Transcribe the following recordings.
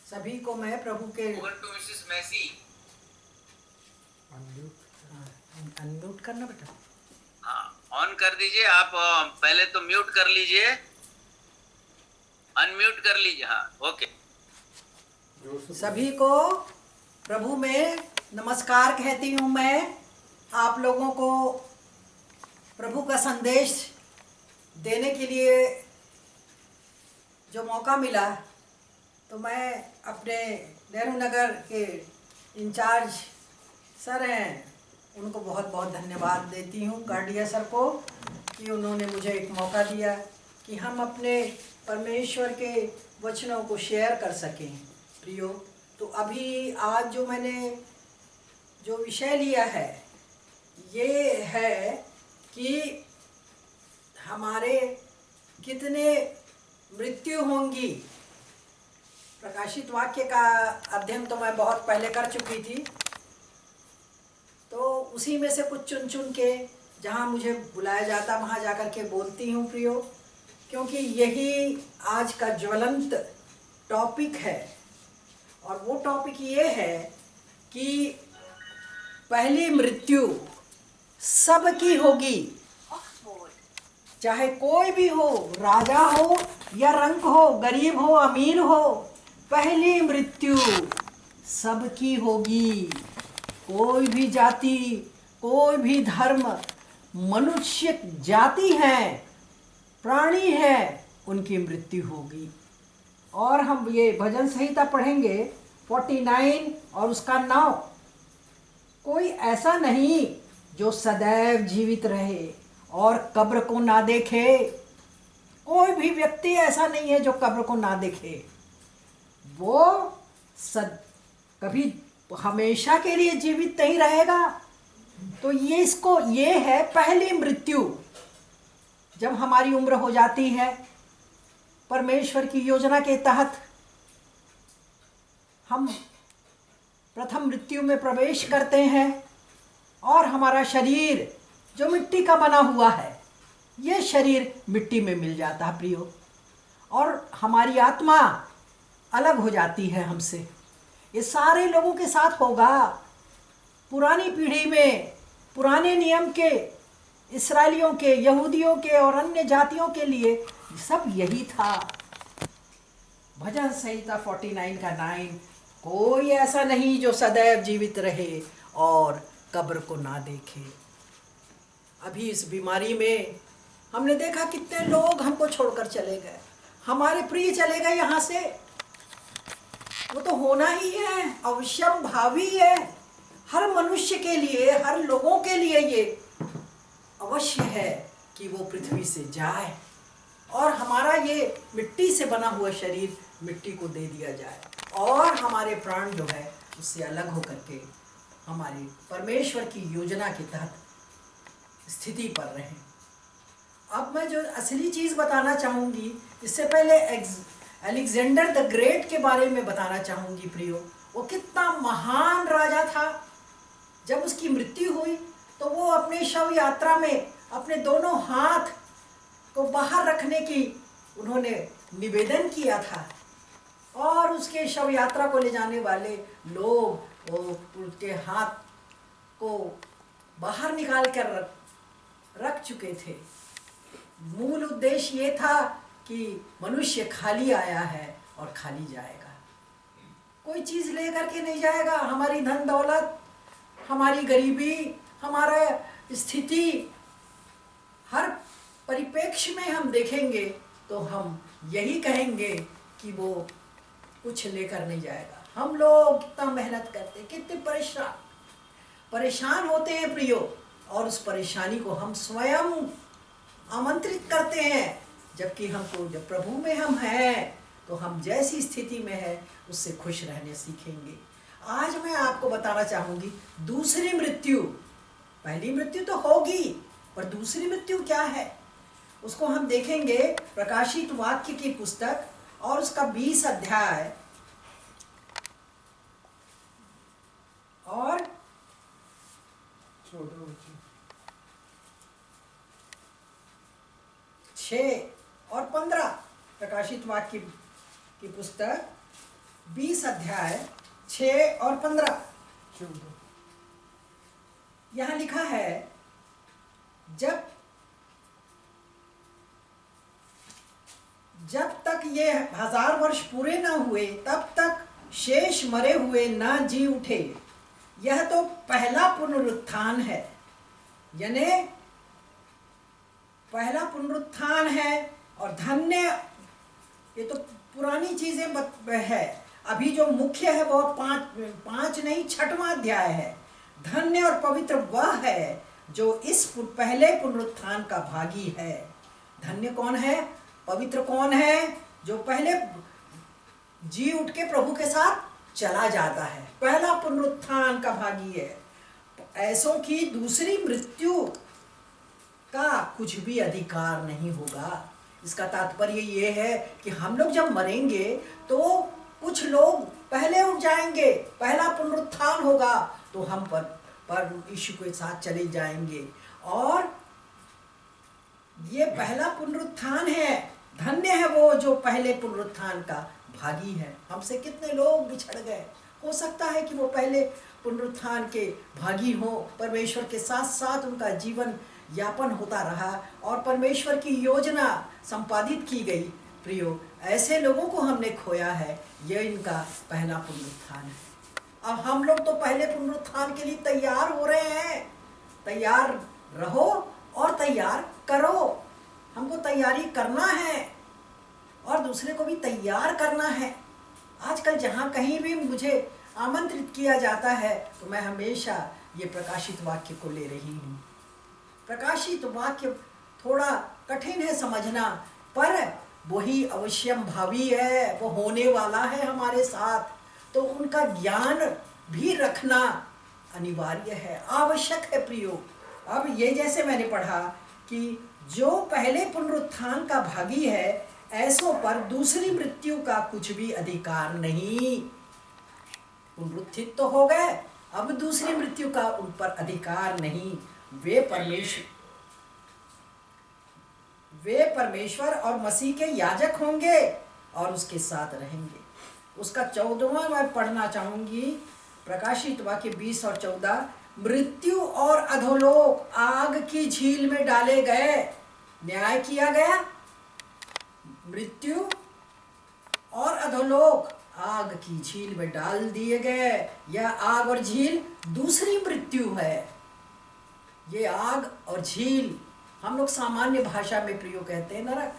सभी को मैं प्रभु के over to Mrs Massey. Unmute करना बेटा। हाँ, ऑन कर दीजिए आप। पहले तो म्यूट कर लीजिए, अनम्यूट कर लीजिए। हाँ, ओके। सभी को प्रभु में नमस्कार कहती हूँ मैं। आप लोगों को प्रभु का संदेश देने के लिए जो मौका मिला, तो मैं अपने नेहरू नगर के इंचार्ज सर हैं, उनको बहुत बहुत धन्यवाद देती हूँ, गार्डिया सर को, कि उन्होंने मुझे एक मौका दिया कि हम अपने परमेश्वर के वचनों को शेयर कर सकें। प्रियो, तो अभी आज जो मैंने जो विषय लिया है, ये है कि हमारे कितने मृत्यु होंगी। प्रकाशित वाक्य का अध्ययन तो मैं बहुत पहले कर चुकी थी, तो उसी में से कुछ चुन चुन के जहाँ मुझे बुलाया जाता वहाँ जाकर के बोलती हूँ प्रियो, क्योंकि यही आज का ज्वलंत टॉपिक है। और वो टॉपिक ये है कि पहली मृत्यु सबकी होगी, चाहे कोई भी हो, राजा हो या रंक हो, गरीब हो अमीर हो, पहली मृत्यु सबकी होगी। कोई भी जाति, कोई भी धर्म, मनुष्य जाति है, प्राणी है, उनकी मृत्यु होगी। और हम ये भजन संहिता पढ़ेंगे 49 और उसका 9। कोई ऐसा नहीं जो सदैव जीवित रहे और कब्र को ना देखे। कोई भी व्यक्ति ऐसा नहीं है जो कब्र को ना देखे। वो कभी हमेशा के लिए जीवित नहीं रहेगा। तो ये है पहली मृत्यु। जब हमारी उम्र हो जाती है, परमेश्वर की योजना के तहत हम प्रथम मृत्यु में प्रवेश करते हैं और हमारा शरीर जो मिट्टी का बना हुआ है, ये शरीर मिट्टी में मिल जाता है प्रियो, और हमारी आत्मा अलग हो जाती है हमसे। ये सारे लोगों के साथ होगा। पुरानी पीढ़ी में पुराने नियम के इस्राएलियों के, यहूदियों के और अन्य जातियों के लिए सब यही था। भजन संहिता 49 का 9, कोई ऐसा नहीं जो सदैव जीवित रहे और कब्र को ना देखे। अभी इस बीमारी में हमने देखा कितने लोग हमको छोड़कर चले गए, हमारे प्रिय चले गए यहाँ से। वो तो होना ही है, अवश्यम भावी है। हर मनुष्य के लिए, हर लोगों के लिए ये अवश्य है कि वो पृथ्वी से जाए और हमारा ये मिट्टी से बना हुआ शरीर मिट्टी को दे दिया जाए और हमारे प्राण जो है उससे अलग होकर के हमारी परमेश्वर की योजना के तहत स्थिति पर रहें। अब मैं जो असली चीज़ बताना चाहूँगी, इससे पहले अलेक्जेंडर द ग्रेट के बारे में बताना चाहूँगी प्रियो। वो कितना महान राजा था। जब उसकी मृत्यु हुई तो वो अपने शव यात्रा में अपने दोनों हाथ को बाहर रखने की उन्होंने निवेदन किया था, और उसके शव यात्रा को ले जाने वाले लोग वो उसके हाथ को बाहर निकाल कर रख चुके थे। मूल उद्देश्य ये था कि मनुष्य खाली आया है और खाली जाएगा, कोई चीज़ लेकर के नहीं जाएगा। हमारी धन दौलत, हमारी गरीबी, हमारा स्थिति, हर परिप्रेक्ष्य में हम देखेंगे तो हम यही कहेंगे कि वो कुछ लेकर नहीं जाएगा। हम लोग कितना मेहनत करते, कितने परेशान होते हैं प्रियो, और उस परेशानी को हम स्वयं आमंत्रित करते हैं, जबकि हमको जब प्रभु में हम हैं तो हम जैसी स्थिति में है उससे खुश रहने सीखेंगे। आज मैं आपको बताना चाहूँगी दूसरी मृत्यु। पहली मृत्यु तो होगी, पर दूसरी मृत्यु क्या है उसको हम देखेंगे प्रकाशित वाक्य की पुस्तक और उसका 20 अध्याय और 6 और 15। प्रकाशित वाक्य की पुस्तक 20 अध्याय 6 और 15। यहाँ लिखा है, जब तक ये 1000 वर्ष पूरे न हुए तब तक शेष मरे हुए न जी उठे। यह तो पहला पुनरुत्थान है, यानी पहला पुनरुत्थान है। और धन्य, ये तो पुरानी चीजें है, अभी जो मुख्य है वो पांच नहीं 6वां अध्याय है। धन्य और पवित्र वह है जो इस पहले पुनरुत्थान का भागी है। धन्य कौन है, पवित्र कौन है? जो पहले जी उठ के प्रभु के साथ चला जाता है, पहला पुनरुत्थान का भागी है। ऐसों की दूसरी मृत्यु का कुछ भी अधिकार नहीं होगा। इसका तात्पर्य ये है कि हम लोग जब मरेंगे तो कुछ लोग पहले उठ जाएंगे, पहला पुनरुत्थान होगा तो हम पर यीशु के साथ चले जाएंगे। और ये पहला पुनरुत्थान है। धन्य है वो जो पहले पुनरुत्थान का भागी है। हमसे कितने लोग बिछड़ गए, हो सकता है कि वो पहले पुनरुत्थान के भागी हो, परमेश्वर के साथ साथ उनका जीवन यापन होता रहा और परमेश्वर की योजना संपादित की गई। प्रियो, ऐसे लोगों को हमने खोया है। यह इनका पहला पुनरुत्थान है। अब हम लोग तो पहले पुनरुत्थान के लिए तैयार हो रहे हैं। तैयार रहो और तैयार करो। हमको तैयारी करना है और दूसरे को भी तैयार करना है। आजकल जहाँ कहीं भी मुझे आमंत्रित किया जाता है तो मैं हमेशा ये प्रकाशित वाक्य को ले रही हूँ। प्रकाशित वाक्य थोड़ा कठिन है समझना, पर वही अवश्यम भावी है, वो होने वाला है हमारे साथ। तो उनका ज्ञान भी रखना अनिवार्य है, आवश्यक है प्रियो। अब ये जैसे मैंने पढ़ा कि जो पहले पुनरुत्थान का भागी है, ऐसों पर दूसरी मृत्यु का कुछ भी अधिकार नहीं। पुनरुत्थित तो हो गए, अब दूसरी मृत्यु का उन पर अधिकार नहीं। वे परमेश्वर और मसीह के याजक होंगे और उसके साथ रहेंगे। उसका 14वां मैं पढ़ना चाहूंगी, प्रकाशित वाक्य 20 और 14। मृत्यु और अधोलोक आग की झील में डाले गए। न्याय किया गया। मृत्यु और अधोलोक आग की झील में डाल दिए गए। यह आग और झील दूसरी मृत्यु है। ये आग और झील हम लोग सामान्य भाषा में प्रियो कहते हैं नरक।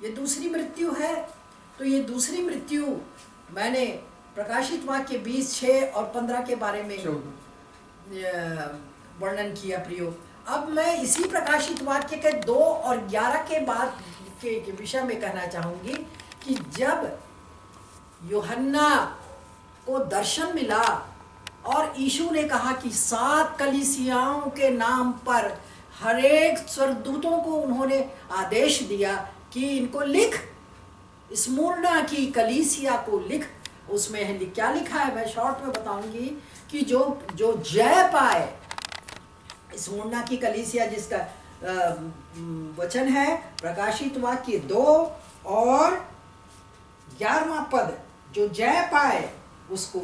ये दूसरी मृत्यु है। तो ये दूसरी मृत्यु मैंने प्रकाशित वाक्य 20, 6 और 15 के बारे में वर्णन किया प्रियो। अब मैं इसी प्रकाशित वाक्य के 2 और 11 के बाद के विषय में कहना चाहूंगी कि जब यूहन्ना को दर्शन मिला और यीशु ने कहा कि 7 कलीसियाओं के नाम पर हरेक स्वर्गदूतों को उन्होंने आदेश दिया कि इनको लिख, स्मुरना की कलीसिया को लिख। उसमें क्या लिखा है मैं शॉर्ट में बताऊंगी कि जो जय पाए, स्मुरना की कलीसिया जिसका वचन है प्रकाशित वाक्य 2 और 11वां पद, जो जय पाए उसको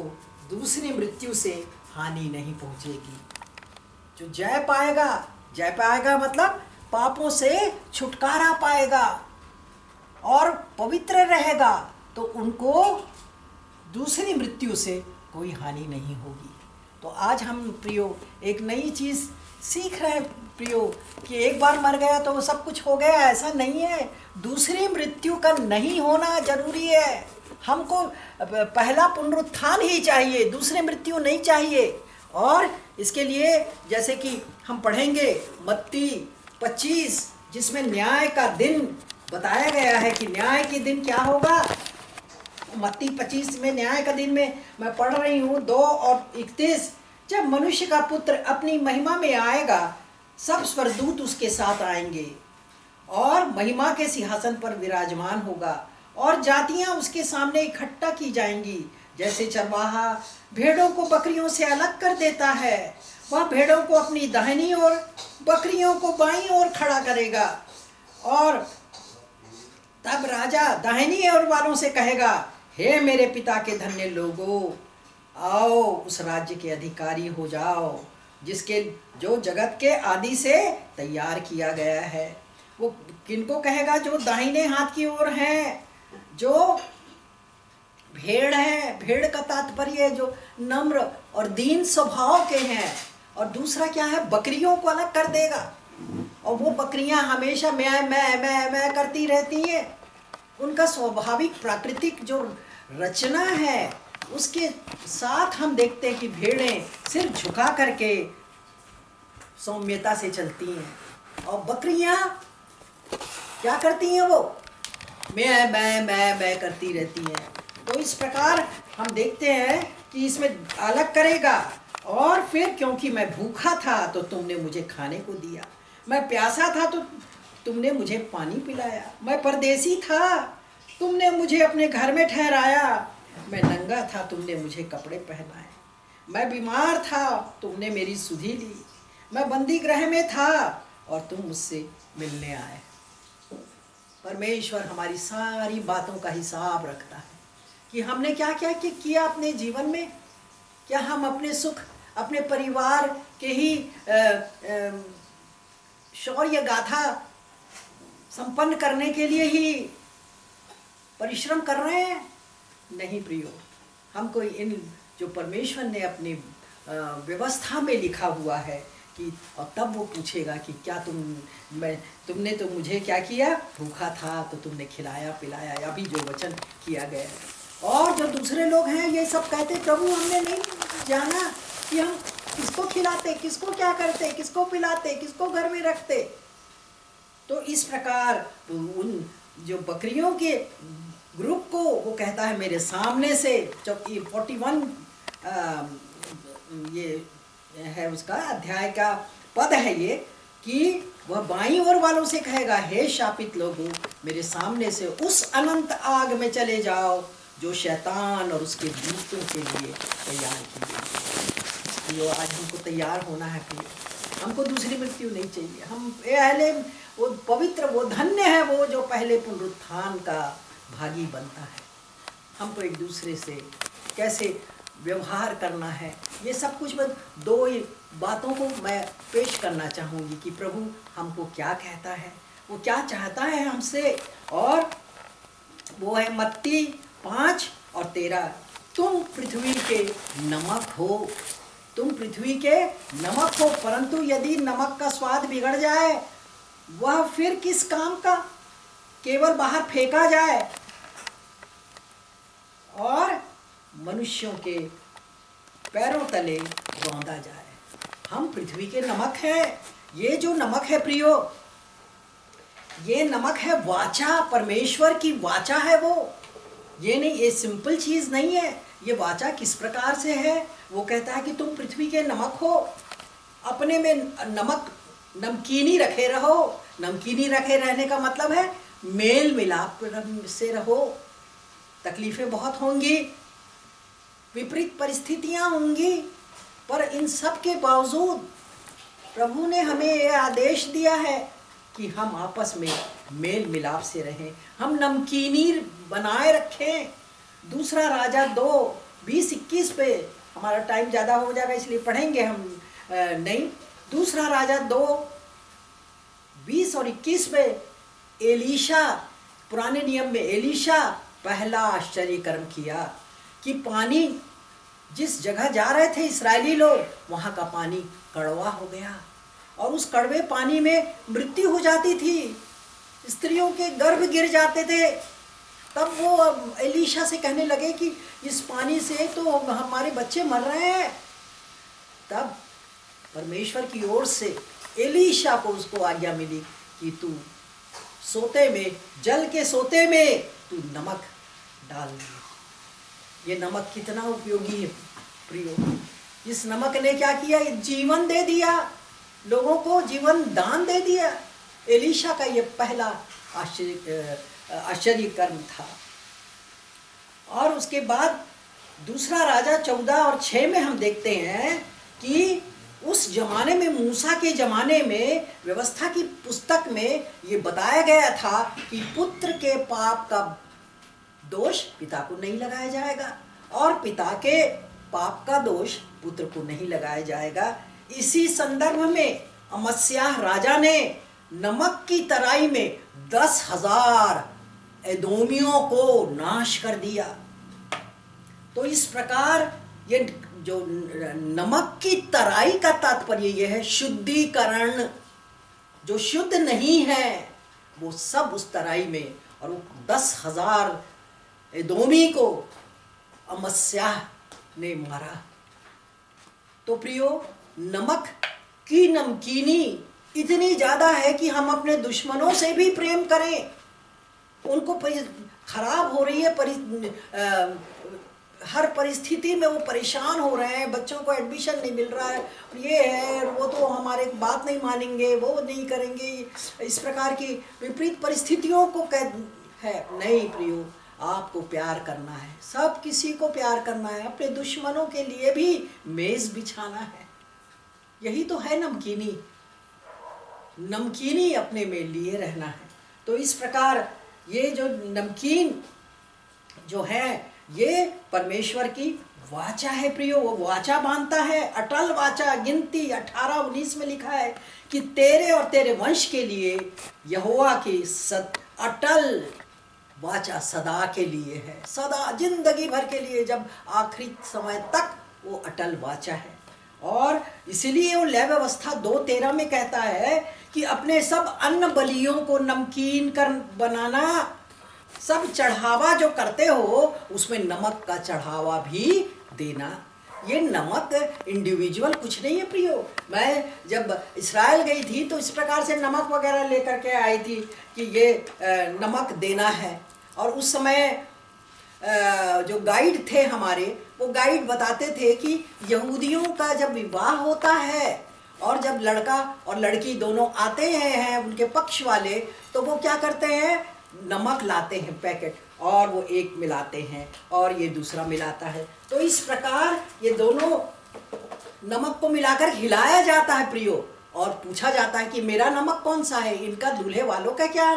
दूसरी मृत्यु से हानि नहीं पहुंचेगी। जो जय पाएगा मतलब पापों से छुटकारा पाएगा और पवित्र रहेगा, तो उनको दूसरी मृत्यु से कोई हानि नहीं होगी। तो आज हम प्रियो एक नई चीज़ सीख रहे हैं प्रियो कि एक बार मर गया तो वो सब कुछ हो गया, ऐसा नहीं है। दूसरी मृत्यु का नहीं होना जरूरी है। हमको पहला पुनरुत्थान ही चाहिए, दूसरी मृत्यु नहीं चाहिए। और इसके लिए जैसे कि हम पढ़ेंगे मत्ती 25, जिसमें न्याय का दिन बताया गया है कि न्याय के दिन क्या होगा। मत्ती 25 में न्याय का दिन में मैं पढ़ रही हूँ 2 और 31। जब मनुष्य का पुत्र अपनी महिमा में आएगा, सब स्वर्गदूत उसके साथ आएंगे और महिमा के सिंहासन पर विराजमान होगा और जातियां उसके सामने इकट्ठा की जाएंगी। जैसे चरवाहा भेड़ों को बकरियों से अलग कर देता है, वह भेड़ों को अपनी दाहिनी ओर, बकरियों को बाईं ओर खड़ा करेगा। और तब राजा दाहिनी ओर वालों से कहेगा हे मेरे पिता के धन्य लोगों, आओ उस राज्य के अधिकारी हो जाओ जिसके जो जगत के आदि से तैयार किया गया है। वो किनको कहेगा? जो दाहिने हाथ की ओर हैं, जो भेड़ है। भेड़ का तात्पर्य जो नम्र और दीन स्वभाव के हैं। और दूसरा क्या है? बकरियों को अलग कर देगा। और वो बकरियां हमेशा मैं करती रहती हैं। उनका स्वाभाविक प्राकृतिक जो रचना है उसके साथ हम देखते हैं कि भेड़ें सिर झुका करके सौम्यता से चलती हैं और बकरियां क्या करती हैं? वो मैं करती रहती हैं। तो इस प्रकार हम देखते हैं कि इसमें अलग करेगा। और फिर क्योंकि मैं भूखा था तो तुमने मुझे खाने को दिया, मैं प्यासा था तो तुमने मुझे पानी पिलाया, मैं परदेसी था तुमने मुझे अपने घर में ठहराया, मैं नंगा था तुमने मुझे कपड़े पहनाए, मैं बीमार था तुमने मेरी सुधि ली, मैं बंदी गृह में था और तुम मुझसे मिलने आए। परमेश्वर हमारी सारी बातों का हिसाब रखता है कि हमने क्या क्या किया अपने जीवन में। क्या हम अपने सुख, अपने परिवार के ही शौर्य गाथा संपन्न करने के लिए ही परिश्रम कर रहे हैं? नहीं प्रियो, हमको इन जो परमेश्वर ने अपनी व्यवस्था में लिखा हुआ है कि और तब वो पूछेगा कि क्या तुमने तो मुझे क्या किया? भूखा था तो तुमने खिलाया पिलाया, अभी जो वचन किया गया है। और जो दूसरे लोग हैं ये सब कहते प्रभु हमने नहीं जाना कि हम किसको खिलाते, किसको क्या करते, किसको पिलाते, किसको घर में रखते। तो इस प्रकार उन जो बकरियों के ग्रुप को वो कहता है मेरे सामने से, जब ये 41 ये है उसका अध्याय का पद है ये, कि वह बाईं ओर वालों से कहेगा हे शापित लोगों, मेरे सामने से उस अनंत आग में चले जाओ जो शैतान और उसके दूतों के लिए तैयार की गई। जो आज हमको तैयार होना है प्रिय, हमको दूसरी मृत्यु नहीं चाहिए। हम पहले वो पवित्र, वो धन्य है वो जो पहले पुनरुत्थान का भागी बनता है। हमको एक दूसरे से कैसे व्यवहार करना है, ये सब कुछ बस दो ही बातों को मैं पेश करना चाहूँगी कि प्रभु हमको क्या कहता है, वो क्या चाहता है हमसे। और वो है मत्ती 5 और 13, तुम पृथ्वी के नमक हो, तुम पृथ्वी के नमक हो, परंतु यदि नमक का स्वाद बिगड़ जाए वह फिर किस काम का? केवल बाहर फेंका जाए और मनुष्यों के पैरों तले रौंदा जाए। हम पृथ्वी के नमक हैं। ये जो नमक है प्रियो, ये नमक है वाचा, परमेश्वर की वाचा है वो। ये नहीं, ये सिंपल चीज़ नहीं है। ये वाचा किस प्रकार से है? वो कहता है कि तुम पृथ्वी के नमक हो, अपने में नमक नमकीनी रखे रहो। नमकीनी रखे रहने का मतलब है मेल मिलाप से रहो। तकलीफ़ें बहुत होंगी, विपरीत परिस्थितियां होंगी, पर इन सब के बावजूद प्रभु ने हमें ये आदेश दिया है कि हम आपस में मेल मिलाप से रहें, हम नमकीनी बनाए रखें। दूसरा राजा 2:20-21 पे, हमारा टाइम ज़्यादा हो जाएगा इसलिए पढ़ेंगे हम नहीं। दूसरा राजा 2:20 और 21 में एलीशा, पुराने नियम में एलीशा पहला आश्चर्य कर्म किया कि पानी, जिस जगह जा रहे थे इस्राएली लोग, वहाँ का पानी कड़वा हो गया और उस कड़वे पानी में मृत्यु हो जाती थी, स्त्रियों के गर्भ गिर जाते थे। तब वो एलीशा से कहने लगे कि इस पानी से तो हमारे बच्चे मर रहे हैं। तब परमेश्वर की ओर से एलीशा को उसको आज्ञा मिली कि तू सोते में, जल के सोते में तू नमक डाल दे। ये नमक कितना उपयोगी है प्रियो। इस नमक ने क्या किया? जीवन दे दिया, लोगों को जीवन दान दे दिया। एलीशा का ये पहला आश्चर्य कर्म था। और उसके बाद दूसरा राजा 14 और 6 में हम देखते हैं कि उस जमाने में, मूसा के जमाने में, व्यवस्था की पुस्तक में ये बताया गया था कि पुत्र के पाप का दोष पिता को नहीं लगाया जाएगा और पिता के पाप का दोष पुत्र को नहीं लगाया जाएगा। इसी संदर्भ में अमस्याह राजा ने नमक की तराई में 10,000 एदोमियों को नाश कर दिया। तो इस प्रकार ये जो नमक की तराई का तात्पर्य यह है शुद्धिकरण। जो शुद्ध नहीं है वो सब उस तराई में, और वो 10,000 एदोमी को अमस्याह ने मारा। तो प्रियो, नमक की नमकीनी इतनी ज्यादा है कि हम अपने दुश्मनों से भी प्रेम करें। उनको खराब हो रही है हर परिस्थिति में वो परेशान हो रहे हैं, बच्चों को एडमिशन नहीं मिल रहा है, ये है वो तो हमारे बात नहीं मानेंगे, वो नहीं करेंगे, इस प्रकार की विपरीत परिस्थितियों को है। नहीं प्रियो, आपको प्यार करना है, सब किसी को प्यार करना है, अपने दुश्मनों के लिए भी मेज बिछाना है। यही तो है नमकीनी। नमकीनी अपने में लिए रहना है। तो इस प्रकार ये जो नमकीन जो है ये परमेश्वर की वाचा है प्रियो। वो वाचा बांधता है, अटल वाचा। गिनती 18-19 में लिखा है कि तेरे और तेरे वंश के लिए यहोवा की अटल वाचा सदा के लिए है, सदा जिंदगी भर के लिए, जब आखिरी समय तक वो अटल वाचा है। और इसीलिए वो लय व्यवस्था 2:13 में कहता है कि अपने सब अन्न बलियों को नमकीन कर बनाना, सब चढ़ावा जो करते हो उसमें नमक का चढ़ावा भी देना। ये नमक इंडिविजुअल कुछ नहीं है प्रियो। मैं जब इस्राएल गई थी तो इस प्रकार से नमक वगैरह लेकर के आई थी कि ये नमक देना है। और उस समय जो गाइड थे हमारे, वो गाइड बताते थे कि यहूदियों का जब विवाह होता है और जब लड़का और लड़की दोनों आते हैं उनके पक्ष वाले, तो वो क्या करते हैं, नमक लाते हैं पैकेट, और वो एक मिलाते हैं और ये दूसरा मिलाता है। तो इस प्रकार ये दोनों नमक को मिलाकर हिलाया जाता है प्रियो, और पूछा जाता है कि मेरा नमक कौन सा है, इनका दूल्हे वालों का क्या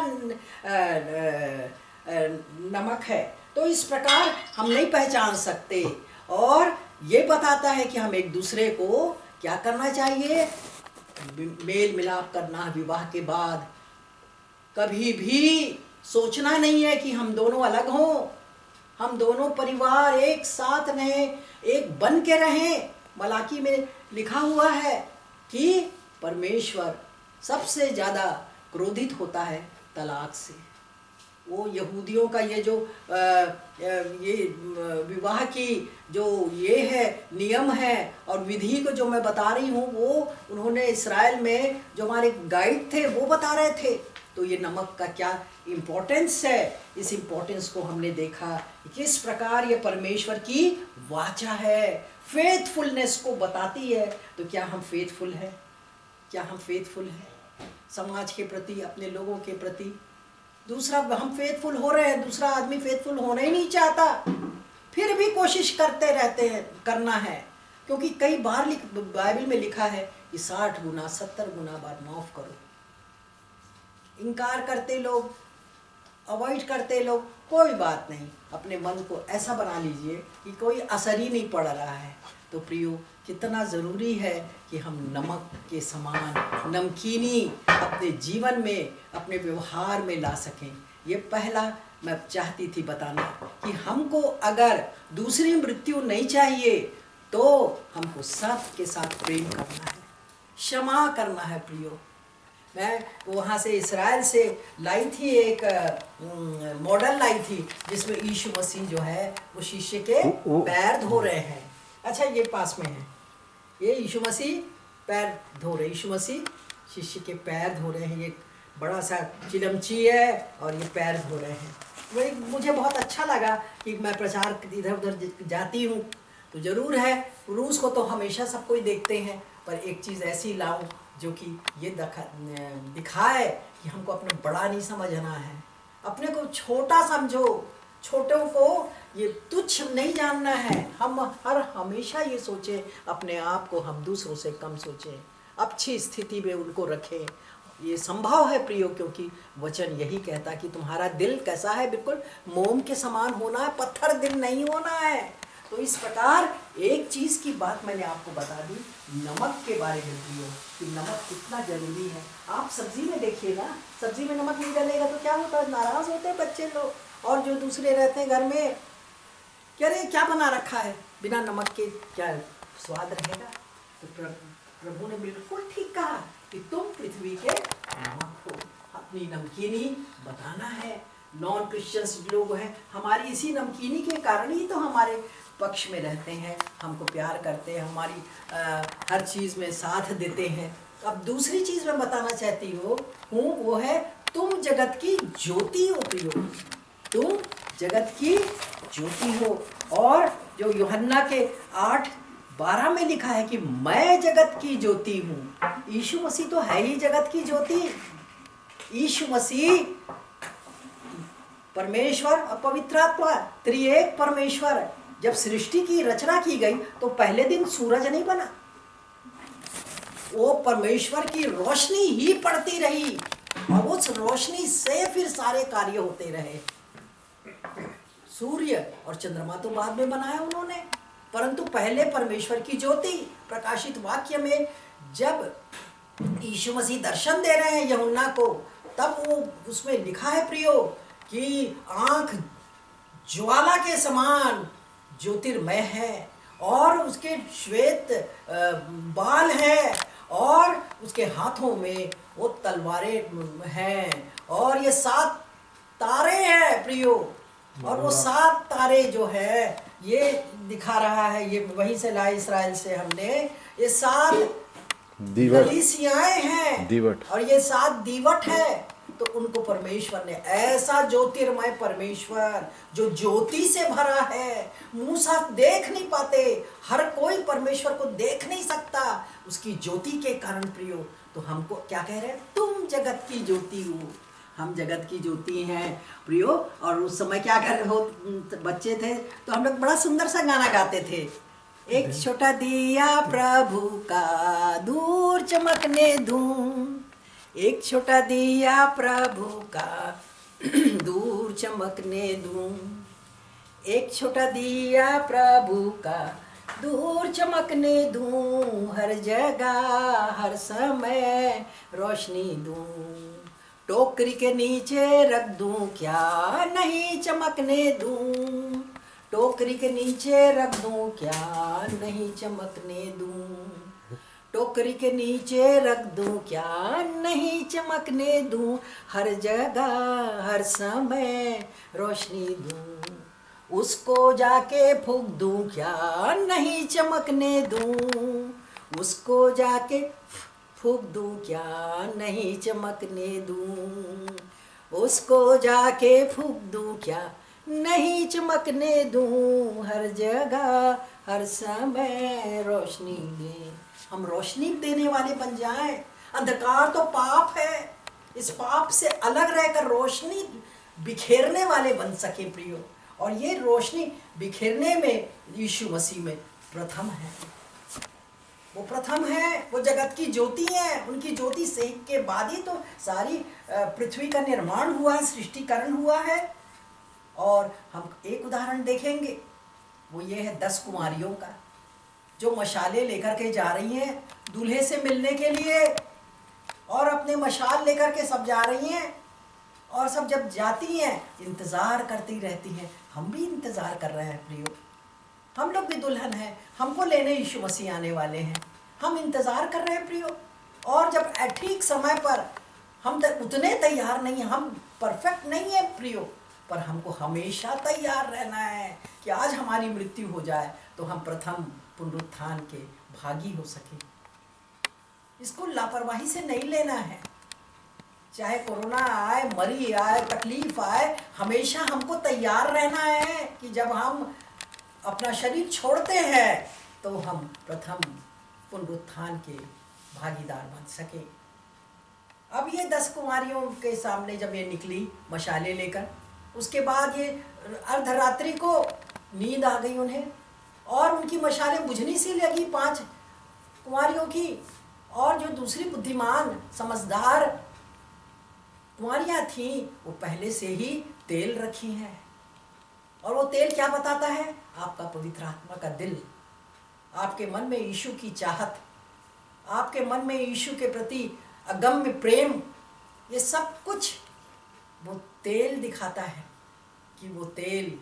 नमक है। तो इस प्रकार हम नहीं पहचान सकते। और ये बताता है कि हम एक दूसरे को क्या करना चाहिए, मेल मिलाप करना। विवाह के बाद कभी भी सोचना नहीं है कि हम दोनों अलग हों, हम दोनों परिवार एक साथ रहें, एक बन के रहें। मलाकी में लिखा हुआ है कि परमेश्वर सबसे ज़्यादा क्रोधित होता है तलाक से। वो यहूदियों का ये जो ये विवाह की जो ये है नियम है और विधि को जो मैं बता रही हूँ, वो उन्होंने इस्राएल में जो हमारे गाइड थे वो बता रहे थे। तो ये नमक का क्या इम्पोर्टेंस है, इस इम्पोर्टेंस को हमने देखा किस प्रकार ये परमेश्वर की वाचा है, फेथफुलनेस को बताती है। तो क्या हम फेथफुल हैं? क्या हम फेथफुल हैं समाज के प्रति, अपने लोगों के प्रति? दूसरा, हम फेथफुल हो रहे हैं, दूसरा आदमी फेथफुल होना ही नहीं चाहता, फिर भी कोशिश करते रहते हैं, करना है। क्योंकि कई बार बाइबल में लिखा है कि 60 गुना 70 गुना बार माफ़ करो। इनकार करते लोग, अवॉइड करते लोग, कोई बात नहीं, अपने मन को ऐसा बना लीजिए कि कोई असर ही नहीं पड़ रहा है। तो प्रियो, कितना ज़रूरी है कि हम नमक के समान नमकीनी अपने जीवन में, अपने व्यवहार में ला सकें। ये पहला मैं चाहती थी बताना कि हमको अगर दूसरी मृत्यु नहीं चाहिए तो हमको सबके साथ प्रेम करना है, क्षमा करना है प्रियो। मैं वहाँ से इस्राएल से लाई थी एक मॉडल लाई थी जिसमें यीशु मसीह जो है वो शिष्य के पैर धो रहे हैं। अच्छा, ये पास में है, ये यीशु मसीह पैर धो रहे, यीशु मसीह शिष्य के पैर धो रहे हैं। ये बड़ा सा चिलमची है और ये पैर धो रहे हैं। वही मुझे बहुत अच्छा लगा कि मैं प्रचार इधर उधर जाती हूँ तो ज़रूर है, रूस को तो हमेशा सबको ही देखते हैं, पर एक चीज़ ऐसी लाऊं जो कि ये दिखाए कि हमको अपने बड़ा नहीं समझना है, अपने को छोटा समझो, छोटों को ये तुच्छ नहीं जानना है। हम हमेशा ये सोचें अपने आप को हम दूसरों से कम सोचें, अच्छी स्थिति में उनको रखें, ये संभव है प्रियो, क्योंकि वचन यही कहता कि तुम्हारा दिल कैसा है, बिल्कुल मोम के समान होना है, पत्थर दिल नहीं होना है। तो इस प्रकार एक चीज़ की बात मैंने आपको बता दी नमक के बारे में प्रियो, कि नमक कितना जरूरी है। आप सब्जी में देखिए ना, सब्जी में नमक नहीं डालेगा तो क्या होता है, नाराज होते हैं बच्चे लोग, और जो दूसरे रहते हैं घर में, क्या रे क्या बना रखा है, बिना नमक के क्या स्वाद रहेगा। तो प्रभु ने बिल्कुल ठीक कहा कि तुम पृथ्वी के नमक हो, अपनी नमकीनी बताना है। नॉन क्रिश्चियंस लोग हैं, हमारी इसी नमकीनी के कारण ही तो हमारे पक्ष में रहते हैं, हमको प्यार करते हैं, हमारी हर चीज़ में साथ देते हैं। अब दूसरी चीज़ मैं बताना चाहती हूँ वो है तुम जगत की ज्योति हो प्रियो, तुम जगत की ज्योति हो। और जो यूहन्ना के 8:12 में लिखा है कि मैं जगत की ज्योति हूँ। यीशु मसीह तो है ही जगत की ज्योति। यीशु मसीह परमेश्वर और पवित्र आत्मा त्रिएक परमेश्वर। जब सृष्टि की रचना की गई तो पहले दिन सूरज नहीं बना, वो परमेश्वर की रोशनी ही पड़ती रही और उस रोशनी से फिर सारे कार्य होते रहे। सूर्य और चंद्रमा तो बाद में बनाया उन्होंने, परंतु पहले परमेश्वर की ज्योति। प्रकाशित वाक्य में जब यीशु मसीह दर्शन दे रहे हैं यूहन्ना को, तब वो उसमें लिखा है प्रियो कि आंख ज्वाला के समान ज्योतिर्मय है और उसके श्वेत बाल हैं और उसके हाथों में वो तलवारें हैं और ये 7 तारे हैं प्रियो। और वो 7 तारे जो है ये दिखा रहा है, ये वहीं से लाए इस्राएल से हमने, ये 7 कलीसियाएं हैं और ये 7 दीवट है। तो उनको परमेश्वर ने ऐसा ज्योतिर्मय परमेश्वर जो ज्योति से भरा है, मूसा देख नहीं पाते, हर कोई परमेश्वर को देख नहीं सकता उसकी ज्योति के कारण प्रियो। तो हमको क्या कह रहे हैं, तुम जगत की ज्योति हो, हम जगत की ज्योति हैं प्रियो। और उस समय क्या कर हो, बच्चे थे तो हम लोग बड़ा सुंदर सा गाना गाते थे, एक छोटा दिया प्रभु का दूर चमकने दूं, एक छोटा दिया प्रभु का दूर चमकने दूं, एक छोटा दिया प्रभु का दूर चमकने दूं, हर जगह हर समय रोशनी दूं, टोकरी के नीचे रख दूं क्या नहीं चमकने दूं, टोकरी के नीचे रख दूं क्या नहीं चमकने दूं, टोकरी के नीचे रख दूं क्या नहीं चमकने दूं, हर जगह हर समय रोशनी दूं, उसको जाके फूंक दूं क्या नहीं चमकने दूं, उसको जाके फूंक दूं क्या नहीं चमकने दूं, उसको जाके फूंक दूं क्या नहीं चमकने दूं, हर जगह हर समय रोशनी दे। हम रोशनी देने वाले बन जाएं। अंधकार तो पाप है, इस पाप से अलग रहकर रोशनी बिखेरने वाले बन सके प्रियो। और ये रोशनी बिखेरने में यीशु मसीह में प्रथम है, वो प्रथम है, वो जगत की ज्योति है। उनकी ज्योति से के बाद ही तो सारी पृथ्वी का निर्माण हुआ है, सृष्टिकरण हुआ है। और हम एक उदाहरण देखेंगे, वो ये है 10 कुमारियों का, जो मशाले लेकर के जा रही हैं दूल्हे से मिलने के लिए, और अपने मशाल लेकर के सब जा रही हैं, और सब जब जाती हैं इंतज़ार करती रहती हैं। हम भी इंतज़ार कर रहे हैं प्रियो, हम लोग भी दुल्हन हैं, हमको लेने यीशु मसीह आने वाले हैं, हम इंतज़ार कर रहे हैं प्रियो। और जब ठीक समय पर हम उतने तैयार नहीं हैं, हम परफेक्ट नहीं है प्रियो, पर हमको हमेशा तैयार रहना है कि आज हमारी मृत्यु हो जाए तो हम प्रथम पुनरुत्थान के भागी हो सके। इसको लापरवाही से नहीं लेना है, चाहे कोरोना आए, मरी आए, तकलीफ आए, हमेशा हमको तैयार रहना है कि जब हम अपना शरीर छोड़ते हैं तो हम प्रथम पुनरुत्थान के भागीदार बन सके। अब ये 10 कुमारियों के सामने जब ये निकली मशाले लेकर, उसके बाद ये अर्धरात्रि को नींद आ गई उन्हें, और उनकी मशालें बुझनी सी लगी 5 कुमारियों की, और जो दूसरी बुद्धिमान समझदार कुंवारियाँ थीं वो पहले से ही तेल रखी हैं। और वो तेल क्या बताता है? आपका पवित्र आत्मा का दिल, आपके मन में यीशु की चाहत, आपके मन में यीशु के प्रति अगम्य प्रेम, ये सब कुछ वो तेल दिखाता है कि वो तेल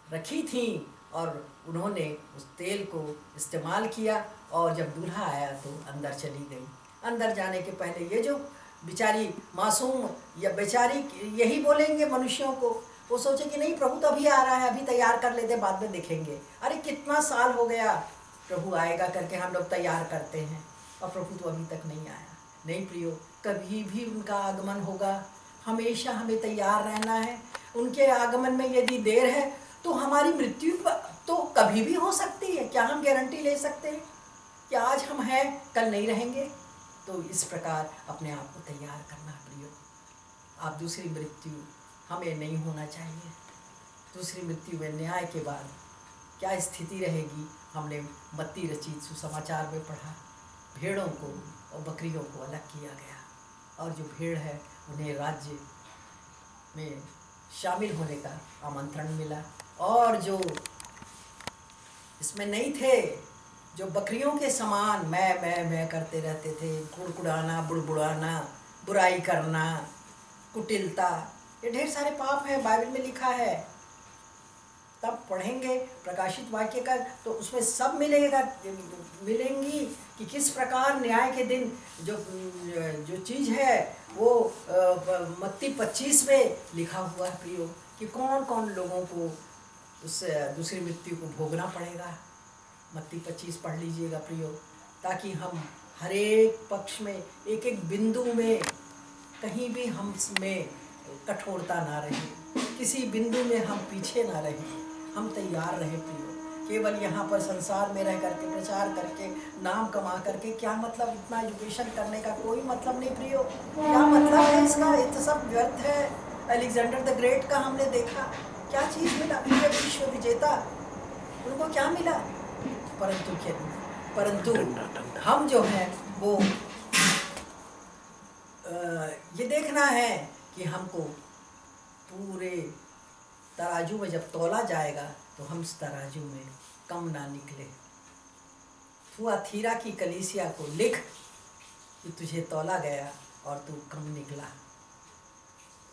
रखी थी और उन्होंने उस तेल को इस्तेमाल किया। और जब दूल्हा आया तो अंदर चली गई। अंदर जाने के पहले ये जो बेचारी मासूम या बेचारी यही बोलेंगे मनुष्यों को, वो सोचे कि नहीं प्रभु तो अभी आ रहा है, अभी तैयार कर लेते, बाद में देखेंगे। अरे कितना साल हो गया प्रभु आएगा करके हम लोग तैयार करते हैं और प्रभु तो अभी तक नहीं आया। नहीं प्रियो, कभी भी उनका आगमन होगा, हमेशा हमें तैयार रहना है। उनके आगमन में यदि देर है तो हमारी मृत्यु तो कभी भी हो सकती है। क्या हम गारंटी ले सकते हैं कि आज हम हैं कल नहीं रहेंगे? तो इस प्रकार अपने आप को तैयार करना प्रियो। आप दूसरी मृत्यु हमें नहीं होना चाहिए। दूसरी मृत्यु में न्याय के बाद क्या स्थिति रहेगी? हमने मत्ती रचित सुसमाचार में पढ़ा, भेड़ों को और बकरियों को अलग किया गया और जो भेड़ है उन्हें राज्य में शामिल होने का आमंत्रण मिला। और जो इसमें नहीं थे, जो बकरियों के समान मैं करते रहते थे, कुड़कुड़ाना, बुड़बुड़ाना, बुराई करना, कुटिलता, ये ढेर सारे पाप है, बाइबल में लिखा है। तब पढ़ेंगे प्रकाशित वाक्य का तो उसमें सब मिलेंगी कि किस प्रकार न्याय के दिन जो चीज़ है वो मत्ती 25 में लिखा हुआ है प्रियो, कि कौन कौन लोगों को उस दूसरी मृत्यु को भोगना पड़ेगा। मत्ती 25 पढ़ लीजिएगा प्रियो, ताकि हम हर एक पक्ष में, एक एक बिंदु में कहीं भी हम में कठोरता ना रहे, किसी बिंदु में हम पीछे ना रहे, हम तैयार रहे प्रियो। केवल यहाँ पर संसार में रह करके प्रचार करके नाम कमा करके क्या मतलब? इतना एजुकेशन करने का कोई मतलब नहीं प्रियो। क्या मतलब है इसका? ये तो सब व्यर्थ है। अलेक्जेंडर द ग्रेट का हमने देखा, क्या चीज़ मिला? विश्व विजेता, उनको क्या मिला? परंतु हम जो हैं वो ये देखना है कि हमको पूरे तराजू में जब तौला जाएगा तो हम इस तराजू में कम ना निकले। थुआतीरा की कलीसिया को लिख कि तुझे तौला गया और तू कम निकला,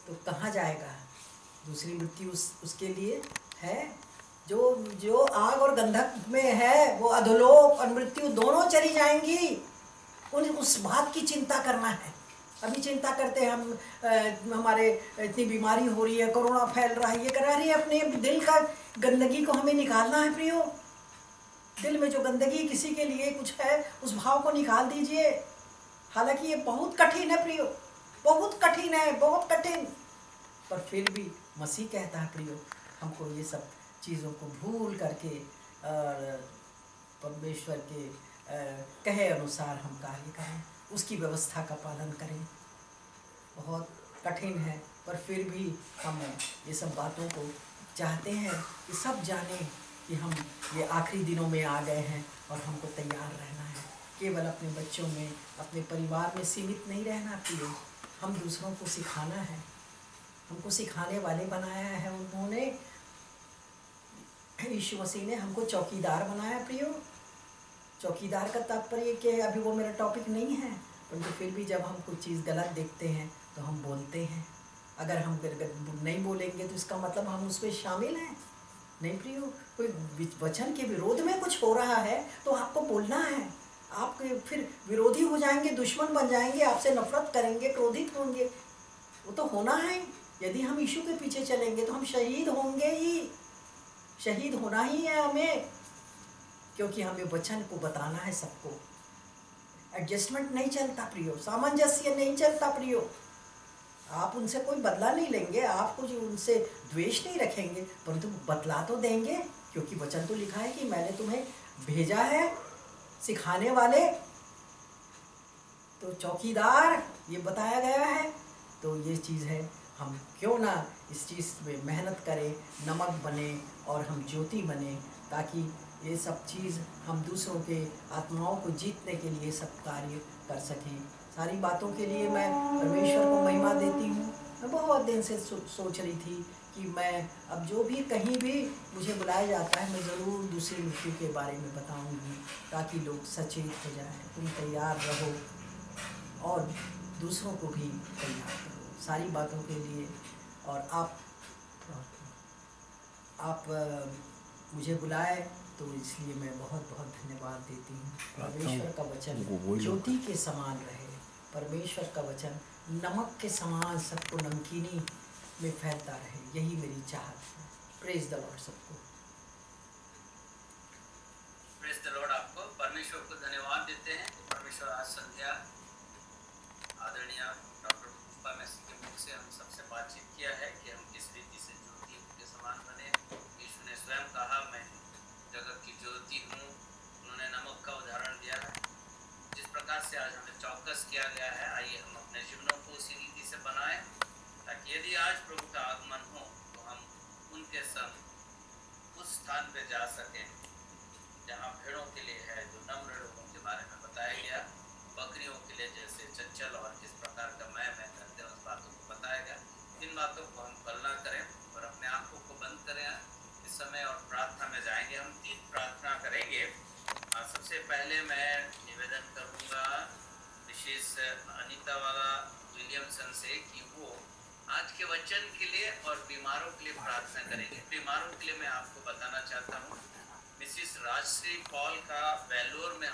तो कहाँ जाएगा? दूसरी मृत्यु उसके लिए है। जो आग और गंधक में है वो अधोलोक और मृत्यु दोनों चली जाएंगी। उस बात की चिंता करना है। अभी चिंता करते हैं हम, हमारे इतनी बीमारी हो रही है, कोरोना फैल रहा है, ये करा रही है। अपने दिल का गंदगी को हमें निकालना है प्रियो। दिल में जो गंदगी किसी के लिए कुछ है उस भाव को निकाल दीजिए। हालांकि ये बहुत कठिन है प्रियो, बहुत कठिन है, बहुत कठिन, पर फिर भी मसीह कहता है प्रियो हमको ये सब चीज़ों को भूल करके और परमेश्वर के कहे अनुसार हम कार्य करें, उसकी व्यवस्था का पालन करें। बहुत कठिन है, पर फिर भी हम ये सब बातों को चाहते हैं कि सब जाने कि हम ये आखिरी दिनों में आ गए हैं और हमको तैयार रहना है। केवल अपने बच्चों में, अपने परिवार में सीमित नहीं रहना प्रियो, हम दूसरों को सिखाना है। हमको सिखाने वाले बनाया है उन्होंने। यीशु मसीह ने हमको चौकीदार बनाया प्रियो। चौकीदार का तात्पर्य क्या है? अभी वो मेरा टॉपिक नहीं है, परंतु फिर भी जब हम कुछ चीज़ गलत देखते हैं तो हम बोलते हैं। अगर हम नहीं बोलेंगे तो इसका मतलब हम उसमें शामिल हैं नहीं प्रियो। कोई वचन के विरोध में कुछ हो रहा है तो आपको बोलना है। आप फिर विरोधी हो जाएंगे, दुश्मन बन जाएंगे, आपसे नफरत करेंगे, क्रोधित होंगे, वो तो होना है। यदि हम यीशु के पीछे चलेंगे तो हम शहीद होंगे ही, शहीद होना ही है हमें, क्योंकि हमें वचन को बताना है सबको। एडजस्टमेंट नहीं चलता प्रियो, सामंजस्य नहीं चलता प्रियो। आप उनसे कोई बदला नहीं लेंगे, आप कुछ उनसे द्वेष नहीं रखेंगे, परंतु बदला तो देंगे, क्योंकि वचन तो लिखा है कि मैंने तुम्हें भेजा है सिखाने वाले। तो चौकीदार ये बताया गया है। तो ये चीज़ है, हम क्यों ना इस चीज़ में मेहनत करें, नमक बने और हम ज्योति बने, ताकि ये सब चीज़ हम दूसरों के आत्माओं को जीतने के लिए सब कार्य कर सकें। सारी बातों के लिए मैं परमेश्वर को महिमा देती हूँ। मैं बहुत दिन से सोच रही थी कि मैं अब जो भी कहीं भी मुझे बुलाया जाता है, मैं ज़रूर दूसरी मृत्यु के बारे में बताऊंगी, ताकि लोग सचेत हो जाएं। तुम तैयार रहो और दूसरों को भी तैयार करो सारी बातों के लिए। और आप मुझे बुलाए तो इसलिए मैं बहुत बहुत धन्यवाद देती हूँ। परमेश्वर का वचन ज्योति के समान रहे। परमेश्वर का वचन नमक के समान सबको नमकीनी में फैलता रहे, यही मेरी चाहत है। प्रेज द लॉर्ड सबको। Praise the Lord. आपको परमेश्वर को धन्यवाद देते हैं। परमेश्वर आज संध्या आदरणीय डॉक्टर पुष्पा मैसी के मुख से हम सबसे बातचीत किया है कि हम किस रीति से ज्योति के समान बने। यीशु ने स्वयं कहा, मैं जगत की ज्योति हूँ। उन्होंने नमक का उदाहरण दिया है। जिस प्रकार से आज हमें चौकस किया गया है, आइए हम अपने जीवनों को उसी रीति से बनाएं, ताकि यदि आज प्रभु का आगमन हो तो हम उनके संग उस स्थान पे जा सकें जहाँ भेड़ों के लिए है, जो नम्र लोगों के बारे में बताया गया, बकरियों के लिए जैसे चंचल और किस प्रकार का मैं करते हैं, उस बातों को बताया गया। इन बातों को हम कल्पना करें और अपने आंखों को बंद करें इस समय और प्रार्थना में जाएंगे। हम 3 प्रार्थना करेंगे। सबसे पहले मैं निवेदन करूंगा विशेष अनीता वाला विलियमसन से कि वो आज के वचन के लिए और बीमारों के लिए प्रार्थना करेंगे। बीमारों के लिए मैं आपको बताना चाहता हूँ, मिसिस राजश्री पॉल का वेलोर में